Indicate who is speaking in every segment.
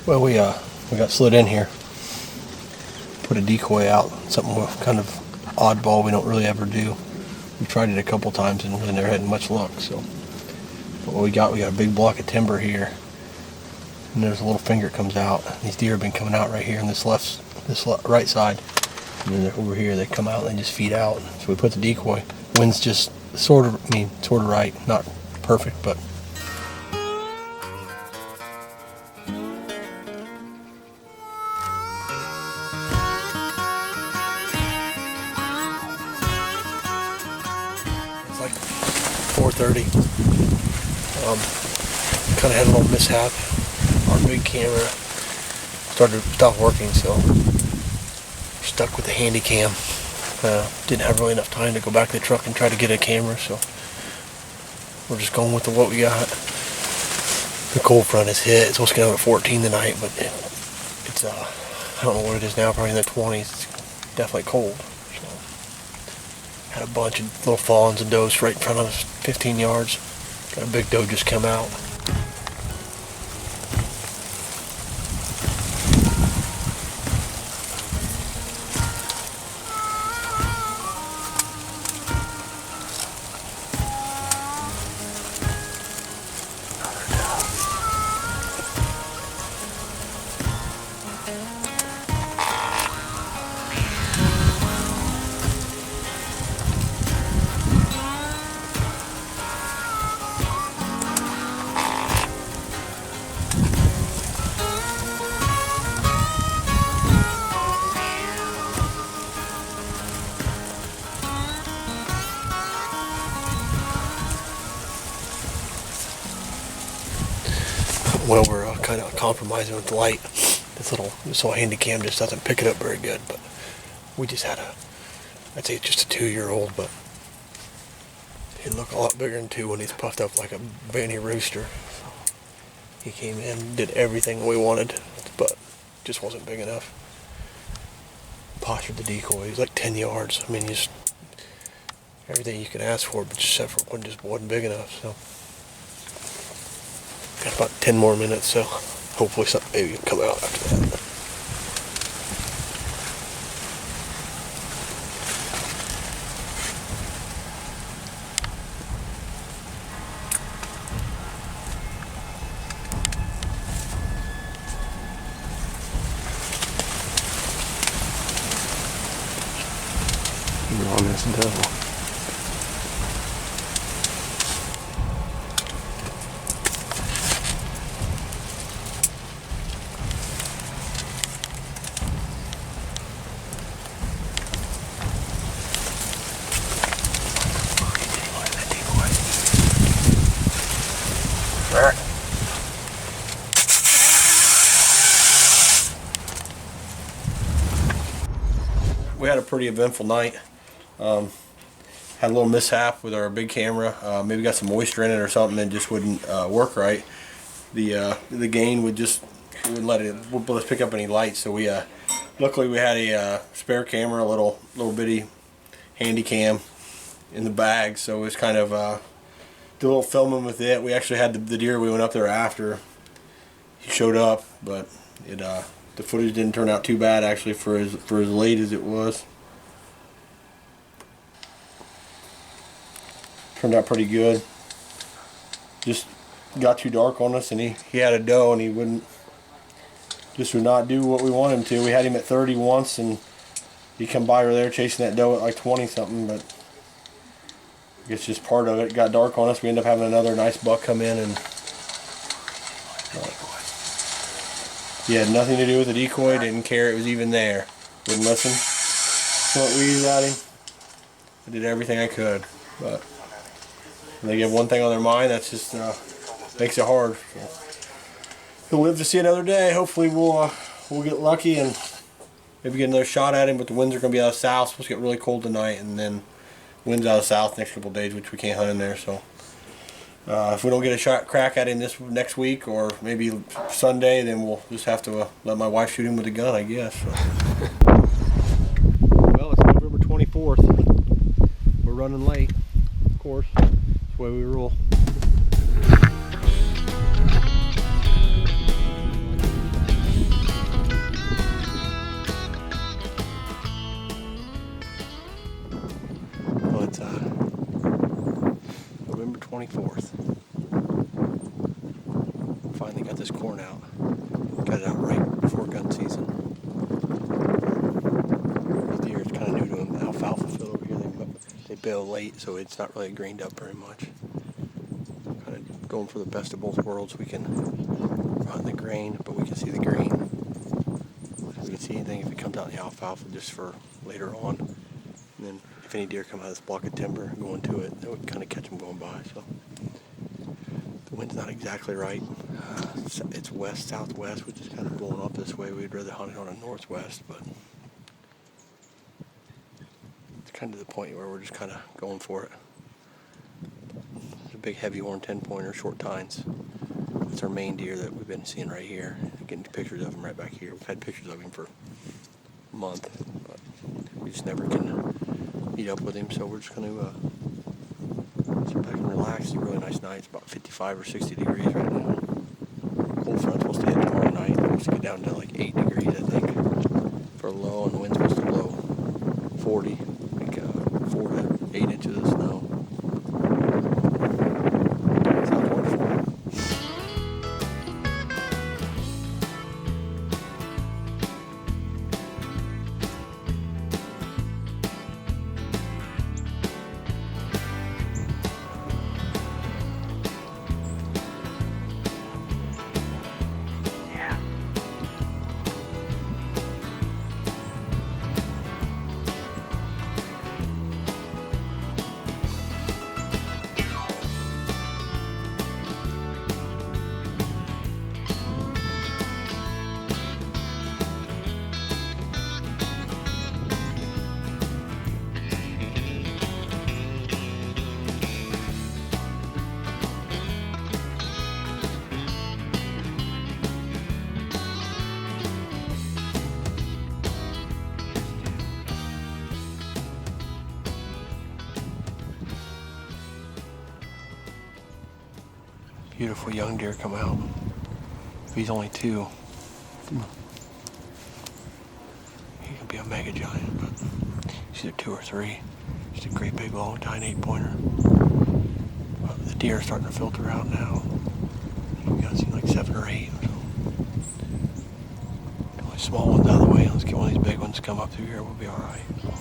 Speaker 1: Well, we got slid in here, put a decoy out, something kind of oddball we don't really ever do. We tried it a couple times and really never had much luck. So what we got a big block of timber here, and there's a little finger that comes out. These deer have been coming out right here on this right side, and then they're over here. They come out and they just feed out. So we put the decoy. Wind's just sort of right, not perfect, but. Like 4:30. Kind of had a little mishap. Our big camera stopped working, so we're stuck with the handy cam. Didn't have really enough time to go back to the truck and try to get a camera, so we're just going with what we got. The cold front is hit. It's supposed to get out at 14 tonight, but it's I don't know what it is now. Probably in the 20s. It's definitely cold. Had a bunch of little fawns and does right in front of us, 15 yards. Got a big doe just come out. Well, we're kind of compromising with the light. This little handy cam just doesn't pick it up very good, but we just had I'd say just a 2-year-old, but he'd look a lot bigger than 2 when he's puffed up like a banty rooster. So he came in, did everything we wanted, but just wasn't big enough. Postured the decoy, he's like 10 yards. I mean, just everything you could ask for, but except for one just wasn't big enough, so. Got about 10 more minutes, so hopefully something maybe will come out after that. You're on this devil. We had a pretty eventful night. Had a little mishap with our big camera. Maybe got some moisture in it or something and just wouldn't work right. The gain wouldn't let us pick up any light. So we luckily we had a spare camera, a little bitty handy cam in the bag. So it was kind of did a little filming with it. We actually had the deer we went up there after he showed up, but the footage didn't turn out too bad actually for as late as it was. Turned out pretty good. Just got too dark on us, and he had a doe, and he would not do what we wanted him to. We had him at 30 once, and he come by over there chasing that doe at like 20 something, but it's just part of it. It got dark on us. We ended up having another nice buck come in, and He had nothing to do with the decoy, didn't care it was even there. Wouldn't listen. What wheezed at him. I did everything I could, but when they get one thing on their mind, that's just makes it hard. So he'll live to see another day. Hopefully we'll get lucky and maybe get another shot at him, but the winds are going to be out of south. It's supposed to get really cold tonight, and then winds out of south next couple of days, which we can't hunt in there. So if we don't get a crack at him this next week or maybe Sunday, then we'll just have to let my wife shoot him with a gun, I guess. So. Well, it's November 24th. We're running late, of course. That's the way we roll. Well, it's November 24th. Finally got this corn out. Got it out right before gun season. These deer, it's kind of new to them. The alfalfa field over here, they bail late, so it's not really greened up very much. Kind of going for the best of both worlds. We can run the grain, but we can see the green. We can see anything if it comes out in the alfalfa just for later on. And then if any deer come out of this block of timber going to it, then we can kind of catch them going by. So the wind's not exactly right. It's west-southwest, which is kind of blowing up this way. We'd rather hunt it on a northwest, but it's kind of the point where we're just kind of going for it. There's a big heavy horn 10-pointer, short tines. That's our main deer that we've been seeing right here. Getting pictures of him right back here. We've had pictures of him for a month, but we just never can meet up with him, so we're just going to sit back and relax. It's a really nice night. It's about 55 or 60 degrees right now. Cold front's supposed to hit tomorrow night. It's supposed to get down to like 8 degrees, I think, for a low, and the wind's supposed to blow 40, like 4 to 8 inches of snow. Sounds wonderful. Beautiful young deer come out. He's only 2. He could be a mega giant, but he's either 2 or 3. Just a great big long tine 8-pointer. The deer are starting to filter out now. We got seen like 7 or 8. So. Only small ones out of the way. Let's get one of these big ones to come up through here. We'll be all right. So.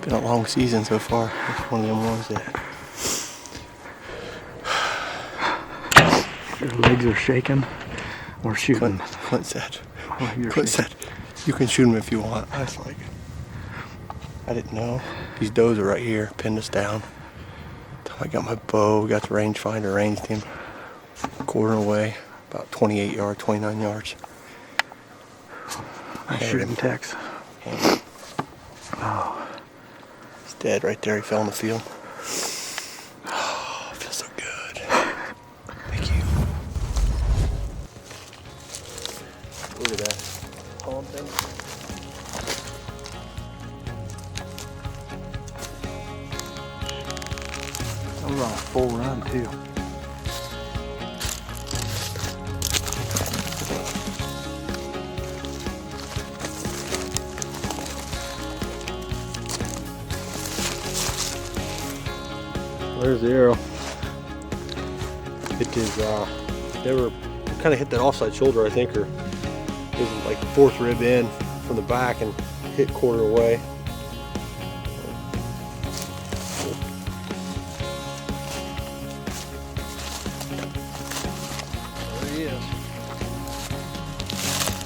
Speaker 1: been a long season so far. It's one of them ones that
Speaker 2: your legs are shaking. We're shooting.
Speaker 1: Clint said, you can shoot them if you want. I was like, I didn't know. These does are right here, pinned us down. I got my bow, got the rangefinder, ranged him. Quarter away, about 28 yards, 29 yards.
Speaker 2: Nice shooting, Tex.
Speaker 1: Oh. He's dead right there. He fell in the field. Oh, it feels so good. Thank you. Look at that. Palm thing.
Speaker 2: I was on a full run too.
Speaker 1: There's the arrow. It is, they were kind of hit that offside shoulder, I think, or it was like the fourth rib in from the back and hit quarter away.
Speaker 2: There he is.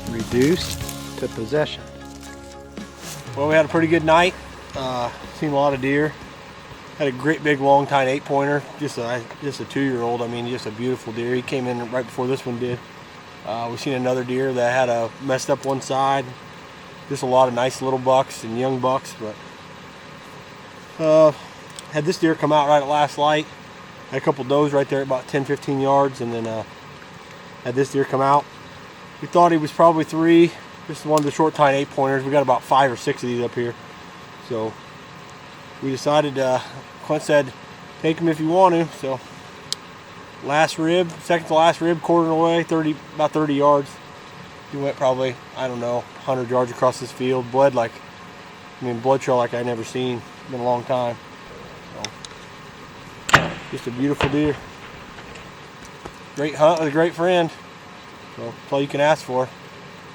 Speaker 2: Reduced to possession.
Speaker 1: Well, we had a pretty good night. Seen a lot of deer. Had a great big long tine 8-pointer, just a 2-year-old. I mean, just a beautiful deer. He came in right before this one did. We've seen another deer that had a messed up one side. Just a lot of nice little bucks and young bucks, but had this deer come out right at last light. Had a couple does right there at about 10-15 yards, and then had this deer come out. We thought he was probably 3. Just one of the short tine 8-pointers. We got about 5 or 6 of these up here, so we decided, Clint said, take him if you want to. So last rib, second to last rib, quarter away, about 30 yards. He went probably, I don't know, 100 yards across this field. Blood trail like I never seen. Been a long time. So, just a beautiful deer. Great hunt with a great friend. So that's all you can ask for.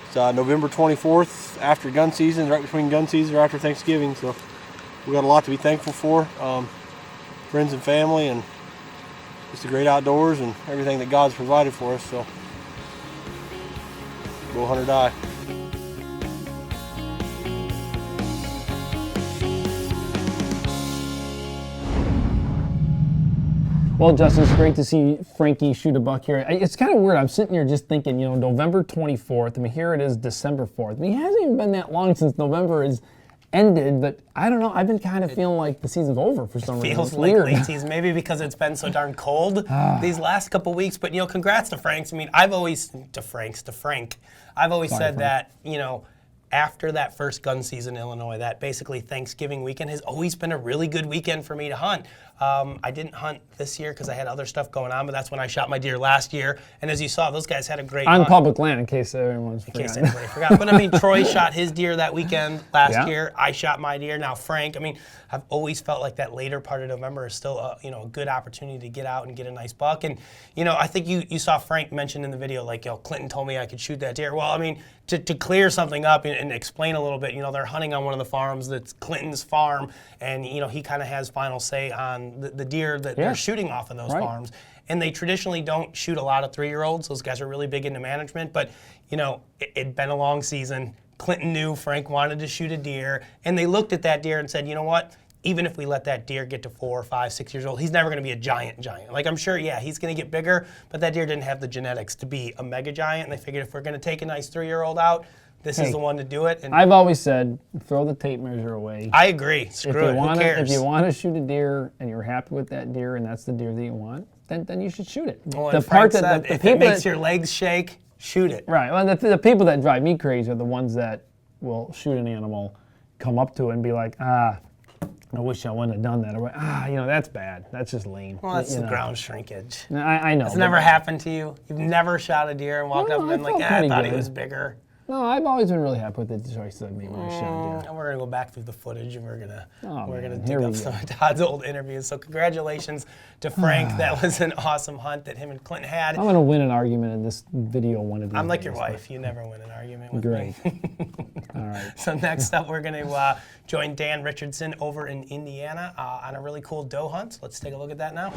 Speaker 1: It's November 24th, after gun season, right between gun season or after Thanksgiving. So we got a lot to be thankful for. Friends and family, and just the great outdoors and everything that God's provided for us. So go hunt or die.
Speaker 3: Well, Justin, it's great to see Franki shoot a buck here. It's kind of weird. I'm sitting here just thinking, you know, November 24th. I mean, here it is December 4th. I mean, it hasn't even been that long since November is ended, but I don't know. I've been kind of feeling like the season's over for some reason.
Speaker 4: Feels like late season, maybe because it's been so darn cold these last couple weeks. But you know, congrats to Franks. I mean, I've always Frank. I've always said that, you know, after that first gun season in Illinois, that basically Thanksgiving weekend has always been a really good weekend for me to hunt. I didn't hunt this year because I had other stuff going on, but that's when I shot my deer last year. And as you saw, those guys had a great
Speaker 3: on
Speaker 4: hunt.
Speaker 3: public land, in case everyone's forgotten.
Speaker 4: In case anybody forgot. But I mean, Troy shot his deer that weekend last year. I shot my deer. Now Frank. I mean, I've always felt like that later part of November is still a good opportunity to get out and get a nice buck. And you know, I think you saw Frank mention in the video, like, you know, Clinton told me I could shoot that deer. Well, I mean, to clear something up and explain a little bit, you know, they're hunting on one of the farms that's Clinton's farm, and you know, he kind of has final say on the deer that they're shooting off of those farms. And they traditionally don't shoot a lot of 3-year-olds. Those guys are really big into management, but you know, it'd been a long season. Clinton knew Frank wanted to shoot a deer, and they looked at that deer and said, you know what? Even if we let that deer get to 4, 5, 6 years old, he's never going to be a giant. Like, I'm sure, yeah, he's going to get bigger, but that deer didn't have the genetics to be a mega giant. And they figured if we're going to take a nice 3-year-old out, this is the one to do it. And
Speaker 3: I've always said, throw the tape measure away.
Speaker 4: I agree. Screw it. Who cares?
Speaker 3: If you want to shoot a deer and you're happy with that deer and that's the deer that you want, then you should shoot it.
Speaker 4: Well, the part that if it makes your legs shake, shoot it.
Speaker 3: Right. Well, the people that drive me crazy are the ones that will shoot an animal, come up to it and be like, I wish I wouldn't have done that. Or, you know, that's bad. That's just lame.
Speaker 4: Well, that's the ground shrinkage.
Speaker 3: I know.
Speaker 4: It's never happened to you? You've never shot a deer and walked up and been like, I thought he was bigger.
Speaker 3: No, I've always been really happy with the choices I've made when I shot deer.
Speaker 4: And we're gonna go back through the footage and we're gonna dig
Speaker 3: here
Speaker 4: up
Speaker 3: we
Speaker 4: some
Speaker 3: go.
Speaker 4: of Todd's old interviews. So congratulations to Frank. That was an awesome hunt that him and Clint had.
Speaker 3: I'm gonna win an argument in this video one of these
Speaker 4: I'm like your
Speaker 3: days,
Speaker 4: wife. You never win an argument with
Speaker 3: Great.
Speaker 4: me.
Speaker 3: All right.
Speaker 4: So next up, we're gonna join Dan Richardson over in Indiana on a really cool doe hunt. Let's take a look at that now.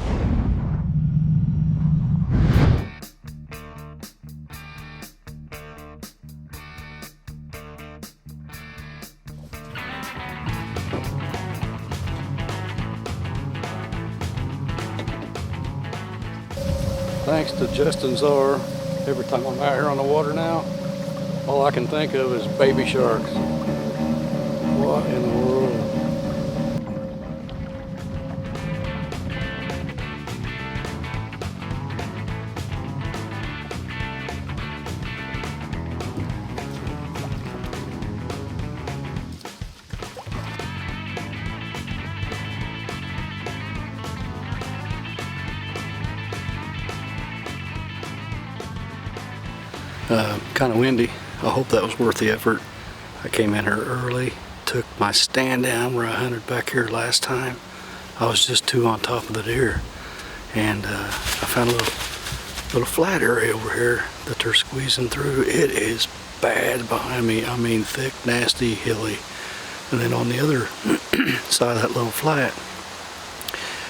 Speaker 5: Thanks to Justin Czar, every time I'm out here on the water now, all I can think of is baby sharks. What in the world? Kind of windy. I hope that was worth the effort. I came in here early, took my stand down where I hunted back here last time. I was just too on top of the deer, and I found a little flat area over here that they're squeezing through. It is bad behind me. I mean, thick, nasty, hilly. And then on the other side of that little flat,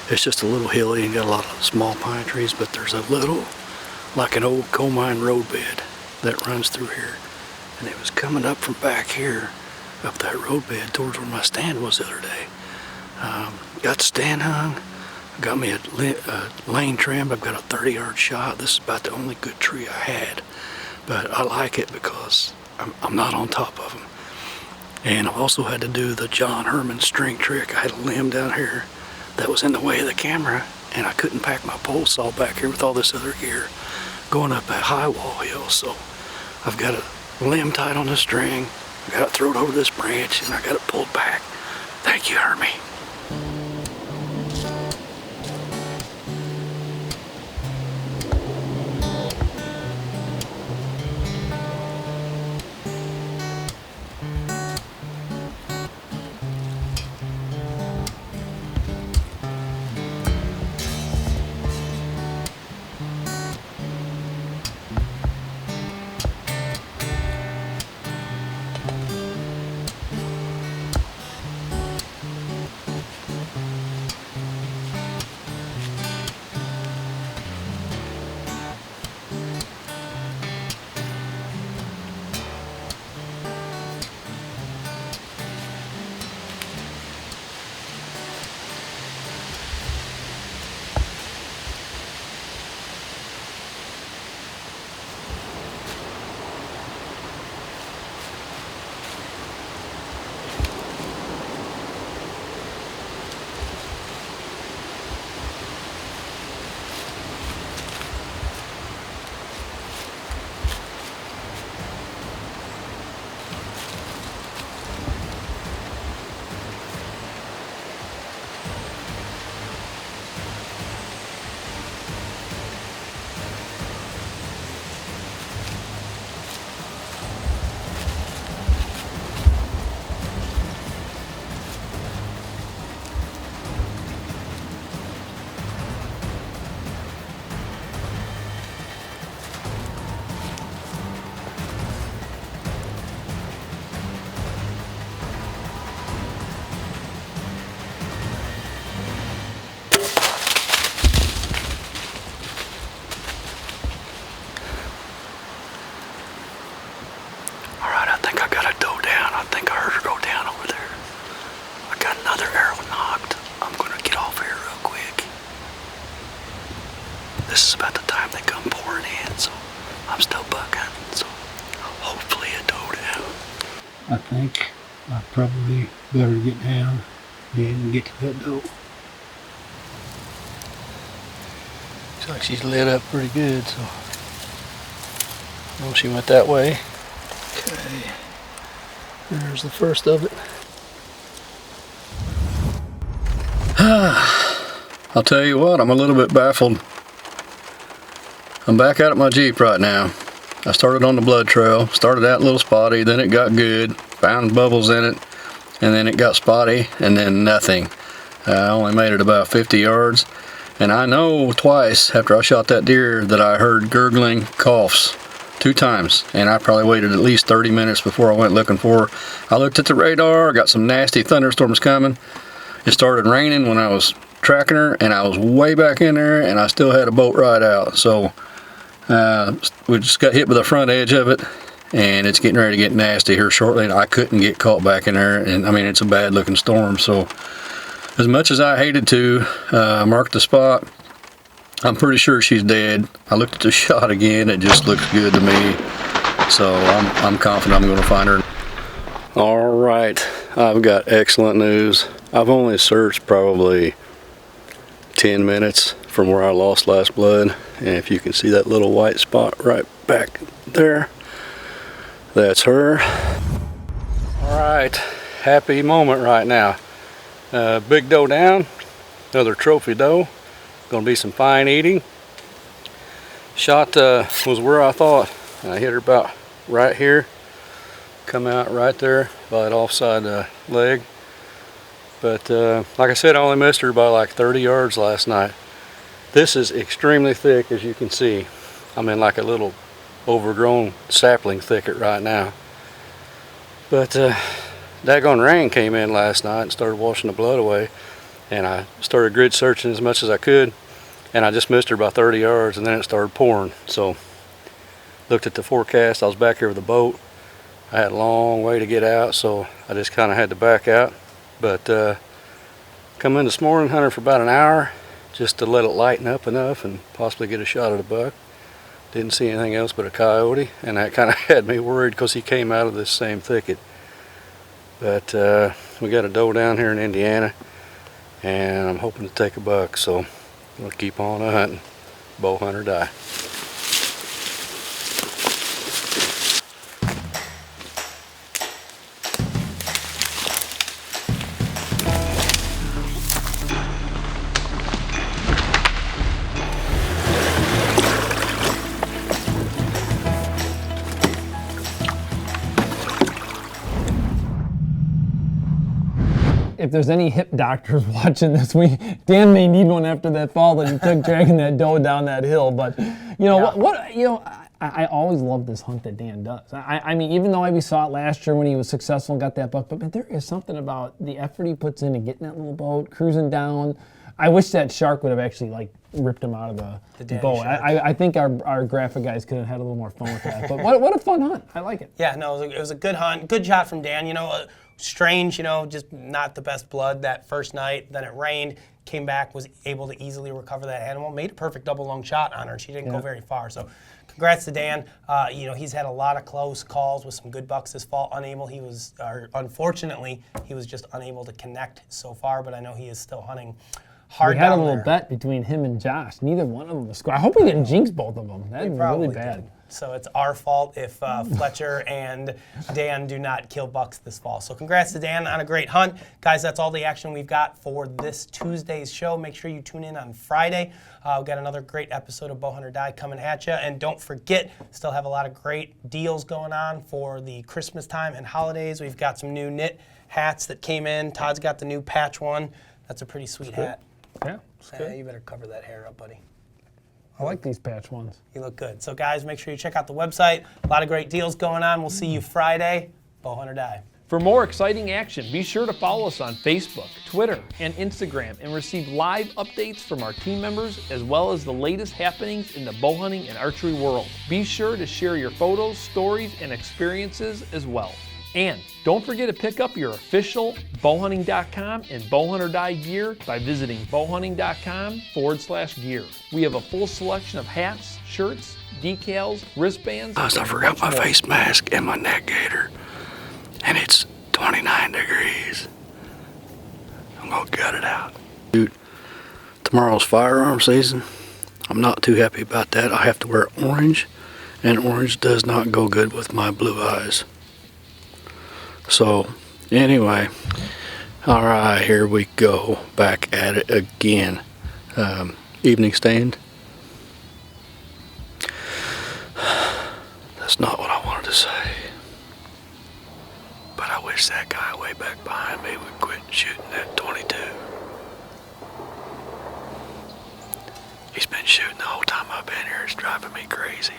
Speaker 5: it's just a little hilly and got a lot of small pine trees, but there's a little, like an old coal mine road bed that runs through here, and it was coming up from back here up that road bed towards where my stand was the other day. Got the stand hung, got me a lane trimmed. I've got a 30-yard shot. This is about the only good tree I had, but I like it because I'm not on top of them. And I also had to do the John Herman string trick. I had a limb down here that was in the way of the camera, and I couldn't pack my pole saw back here with all this other gear going up that high wall hill. So I've got a limb tied on the string, I got it thrown over this branch, and I got it pulled back. Thank you, Hermie. This is about the time they come pouring in, so I'm still buck hunting, so hopefully it don't out. I think I probably better get down and get to that doe. Looks like she's lit up pretty good, so well, she went that way. Okay, there's the first of it. I'll tell you what, I'm a little bit baffled. I'm back out at my Jeep right now. I started on the blood trail, started out a little spotty, then it got good, found bubbles in it, and then it got spotty, and then nothing. I only made it about 50 yards, and I know twice after I shot that deer that I heard gurgling coughs 2 times, and I probably waited at least 30 minutes before I went looking for her. I looked at the radar, got some nasty thunderstorms coming. It started raining when I was tracking her, and I was way back in there, and I still had a boat ride out. So we just got hit with the front edge of it, and it's getting ready to get nasty here shortly, and I couldn't get caught back in there. And I mean, it's a bad looking storm. So as much as I hated to mark the spot, I'm pretty sure she's dead. I looked at the shot again, it just looks good to me. So I'm confident I'm gonna find her. All right, I've got excellent news. I've only searched probably 10 minutes from where I lost last blood, and if you can see that little white spot right back there, that's her. All right, happy moment right now. Big doe down, another trophy doe. Gonna be some fine eating. Shot was where I thought. I hit her about right here, come out right there by that offside leg. But like I said, I only missed her by like 30 yards last night. This is extremely thick, as you can see. I'm in like a little overgrown sapling thicket right now. But daggone rain came in last night and started washing the blood away. And I started grid searching as much as I could. And I just missed her by 30 yards, and then it started pouring. So looked at the forecast. I was back here with the boat. I had a long way to get out, so I just kind of had to back out. But come in this morning, hunt her for about an hour just to let it lighten up enough and possibly get a shot at a buck. Didn't see anything else but a coyote, and that kind of had me worried because he came out of this same thicket. But we got a doe down here in Indiana, and I'm hoping to take a buck, so I'm gonna keep on hunting. Bow hunt or die.
Speaker 3: If there's any hip doctors watching this, Dan may need one after that fall that he took dragging that doe down that hill. But you know I always love this hunt that Dan does. I mean, even though we saw it last year when he was successful and got that buck, but there is something about the effort he puts in and getting that little boat, cruising down. I wish that shark would have actually like ripped him out of the boat. I think our graphic guys could have had a little more fun with that. But what a fun hunt. I like it.
Speaker 4: Yeah, no, it was a good hunt. Good shot from Dan. You know, strange, you know, just not the best blood that first night. Then it rained, came back, was able to easily recover that animal, made a perfect double lung shot on her. She didn't go very far. So congrats to Dan. You know, he's had a lot of close calls with some good bucks this fall. Unfortunately, he was just unable to connect so far, but I know he is still hunting hard.
Speaker 3: We had a
Speaker 4: down
Speaker 3: little
Speaker 4: there.
Speaker 3: bet between him and Josh. Neither one of them was scored. I hope we didn't jinx both of them. That'd be really bad.
Speaker 4: Did. So it's our fault if Fletcher and Dan do not kill bucks this fall. So congrats to Dan on a great hunt. Guys, that's all the action we've got for this Tuesday's show. Make sure you tune in on Friday. We've got another great episode of Bow Hunt or Die coming at you. And don't forget, still have a lot of great deals going on for the Christmas time and holidays. We've got some new knit hats that came in. Todd's got the new patch one. That's a pretty sweet hat.
Speaker 3: Yeah, it's good.
Speaker 4: You better cover that hair up, buddy.
Speaker 3: I like these patch ones.
Speaker 4: You look good. So guys, make sure you check out the website. A lot of great deals going on. We'll see you Friday. Bow Hunt or Die.
Speaker 6: For more exciting action, be sure to follow us on Facebook, Twitter, and Instagram and receive live updates from our team members as well as the latest happenings in the bow hunting and archery world. Be sure to share your photos, stories, and experiences as well. And don't forget to pick up your official bowhunting.com and Bow Hunt or Die gear by visiting bowhunting.com/gear. We have a full selection of hats, shirts, decals, wristbands.
Speaker 5: I forgot my face mask and my neck gaiter, and it's 29 degrees. I'm gonna gut it out. Dude, tomorrow's firearm season. I'm not too happy about that. I have to wear orange, and orange does not go good with my blue eyes. So, anyway, all right, here we go, back at it again. Evening stand. That's not what I wanted to say. But I wish that guy way back behind me would quit shooting that 22. He's been shooting the whole time I've been here. It's driving me crazy.